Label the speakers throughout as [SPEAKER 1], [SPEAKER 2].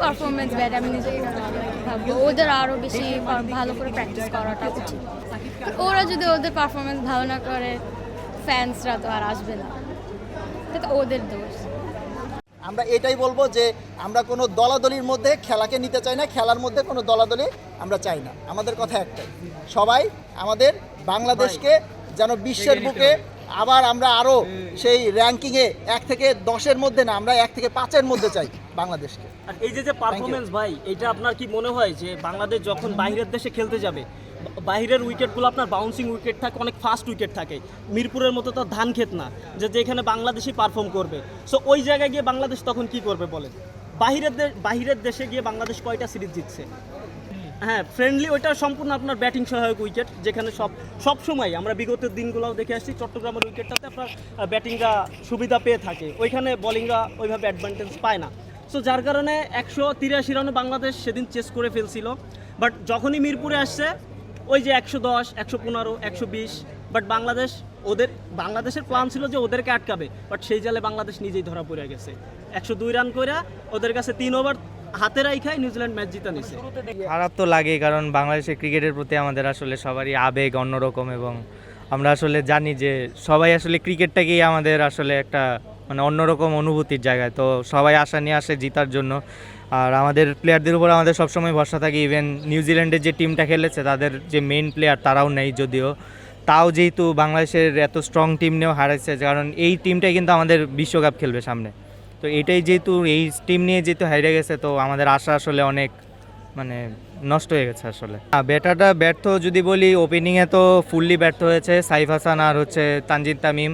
[SPEAKER 1] Performance bad, আমি নিজেকে ভাববো ওদের আরও বেশি ভালো করে প্র্যাকটিস করাটা উচিত। ওরা যদি ওদের পারফরমেন্স ভালো না করে ফ্যান্সরা তো আর আসবে না, এটা তো ওদের দোষ।
[SPEAKER 2] আমরা এটাই বলবো যে আমরা কোনো দলাদলির মধ্যে খেলাকে নিতে চাই না, খেলার মধ্যে কোনো দলাদলি আমরা চাই না। আমাদের কথা একটাই, সবাই আমাদের বাংলাদেশকে যেন বিশ্বের বুকে আবার আমরা আরও সেই র্যাঙ্কিংয়ে 1 থেকে 10-এর মধ্যে না, আমরা 1 থেকে 5-এর মধ্যে চাই বাংলাদেশকে।
[SPEAKER 3] আর এই যে পারফরমেন্স ভাই, এটা আপনার কি মনে হয় যে বাংলাদেশ যখন বাইরের দেশে খেলতে যাবে, বাইরের উইকেটগুলো আপনার বাউন্সিং উইকেট থাকে, অনেক ফাস্ট উইকেট থাকে, মিরপুরের মতো তো ধান ক্ষেত না যে যেখানে বাংলাদেশই পারফর্ম করবে। সো ওই জায়গায় গিয়ে বাংলাদেশ তখন কি করবে বলেন? বাইরের দেশে গিয়ে বাংলাদেশ কয়টা সিরিজ জিতছে? হ্যাঁ, ফ্রেন্ডলি ওইটা সম্পূর্ণ আপনার ব্যাটিং সহায়ক উইকেট, যেখানে সব সময় আমরা বিগত দিনগুলোও দেখে আসছি চট্টগ্রামের উইকেটটাতে আপনার ব্যাটিংরা সুবিধা পেয়ে থাকে, ওইখানে বোলিংরা ওইভাবে অ্যাডভান্টেজ পায় না। সো যার কারণে 183 রানে বাংলাদেশ সেদিন চেস করে ফেলছিল। বাট যখনই মিরপুরে আসছে ওই যে 110, 115, 120, বাট বাংলাদেশের প্ল্যান ছিল যে ওদেরকে আটকাবে, বাট সেই জালে বাংলাদেশ নিজেই ধরা পড়ে গেছে। 102 রান করে ওদের কাছে 3 ওভার হাতে রাখাই নিউজিল্যান্ড ম্যাচ জিতে নিছে।
[SPEAKER 4] খারাপ তো লাগেই, কারণ বাংলাদেশের ক্রিকেটের প্রতি আমাদের আসলে সবারই আবেগ অন্যরকম, এবং আমরা আসলে জানি যে সবাই আসলে ক্রিকেটটাকেই আমাদের আসলে একটা মানে অন্যরকম অনুভূতির জায়গায়, তো সবাই আশা নিয়ে আসে জিতার জন্য। আর আমাদের প্লেয়ারদের উপর আমাদের সবসময় ভরসা থাকে। ইভেন নিউজিল্যান্ডের যে টিমটা খেলেছে তাদের যে মেইন প্লেয়ার তারাও নেই যদিও, তাও যেহেতু বাংলাদেশের এত স্ট্রং টিম নিয়েও হারাইছে, কারণ এই টিমটাই কিন্তু আমাদের বিশ্বকাপ খেলবে সামনে। তো এইটাই যেহেতু এই টিম নিয়ে যেহেতু হারিয়ে গেছে, তো আমাদের আশা আসলে অনেক মানে নষ্ট হয়ে গেছে আসলে। ব্যাটারটা ব্যর্থ যদি বলি, ওপেনিংয়ে তো ফুললি ব্যর্থ হয়েছে সাইফ হাসান আর হচ্ছে তানজিদ তামিম।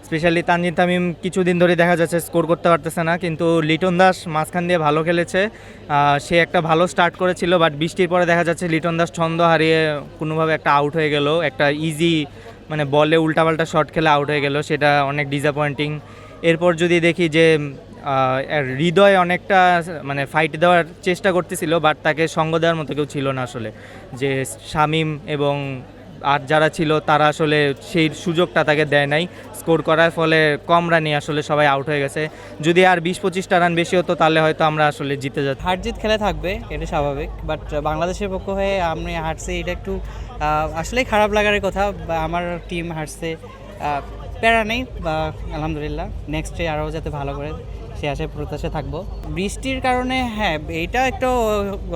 [SPEAKER 4] স্পেশালি তানজিদ তামিম কিছুদিন ধরে দেখা যাচ্ছে স্কোর করতে পারতেছে না, কিন্তু লিটন দাস মাঝখান দিয়ে ভালো খেলেছে। সে একটা ভালো স্টার্ট করেছিল, বাট বৃষ্টির পরে দেখা যাচ্ছে লিটন দাস ছন্দ হারিয়ে কোনোভাবে একটা আউট হয়ে গেল, একটা ইজি মানে বলে উল্টাপাল্টা শট খেলে আউট হয়ে গেল, সেটা অনেক ডিসঅ্যাপয়েন্টিং। এরপর যদি দেখি যে হৃদয় অনেকটা মানে ফাইট দেওয়ার চেষ্টা করতেছিল, বাট তাকে সঙ্গ দেওয়ার মতো কেউ ছিল না আসলে, যে শামীম এবং আর যারা ছিল তারা আসলে সেই সুযোগটা তাকে দেয় নাই স্কোর করার, ফলে কম রানে আসলে সবাই আউট হয়ে গেছে। যদি আর 20-25টা রান বেশি হতো তাহলে হয়তো আমরা আসলে জিতে যেতাম।
[SPEAKER 5] হার জিত খেলে থাকবে, এটা স্বাভাবিক, বাট বাংলাদেশের পক্ষ হয়ে আমি হারছি, এটা একটু আসলেই খারাপ লাগার কথা। আমার টিম হারছে, প্যারা নেই, বা আলহামদুলিল্লাহ নেক্সটে আরও যাতে ভালো করে সে আশায় প্রত্যাশা থাকবো। বৃষ্টির কারণে হ্যাঁ এইটা একটু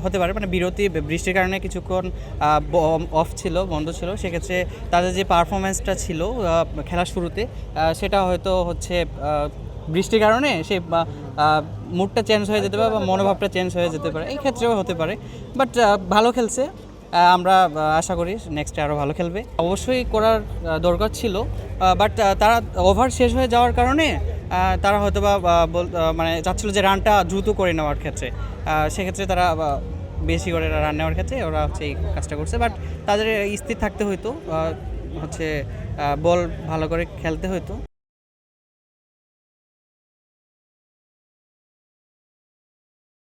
[SPEAKER 5] হতে পারে, মানে বৃষ্টির কারণে কিছুক্ষণ অফ ছিল, বন্ধ ছিল, সেক্ষেত্রে তাদের যে পারফরমেন্সটা ছিল খেলার শুরুতে সেটা হয়তো হচ্ছে বৃষ্টির কারণে সে মুডটা চেঞ্জ হয়ে যেতে পারে বা মনোভাবটা চেঞ্জ হয়ে যেতে পারে, এই ক্ষেত্রেও হতে পারে। বাট ভালো খেলছে, আমরা আশা করি নেক্সটে আরও ভালো খেলবে। অবশ্যই করার দরকার ছিল, বাট তারা ওভার শেষ হয়ে যাওয়ার কারণে তারা হয়তো বা মানে চাচ্ছিল যে রানটা দ্রুত করে নেওয়ার ক্ষেত্রে, সেক্ষেত্রে তারা বেশি করে রান নেওয়ার ক্ষেত্রে ওরা হচ্ছে এই কাজটা করছে। বাট তাদের স্থির থাকতে হয়তো, হচ্ছে বল ভালো করে খেলতে হতো।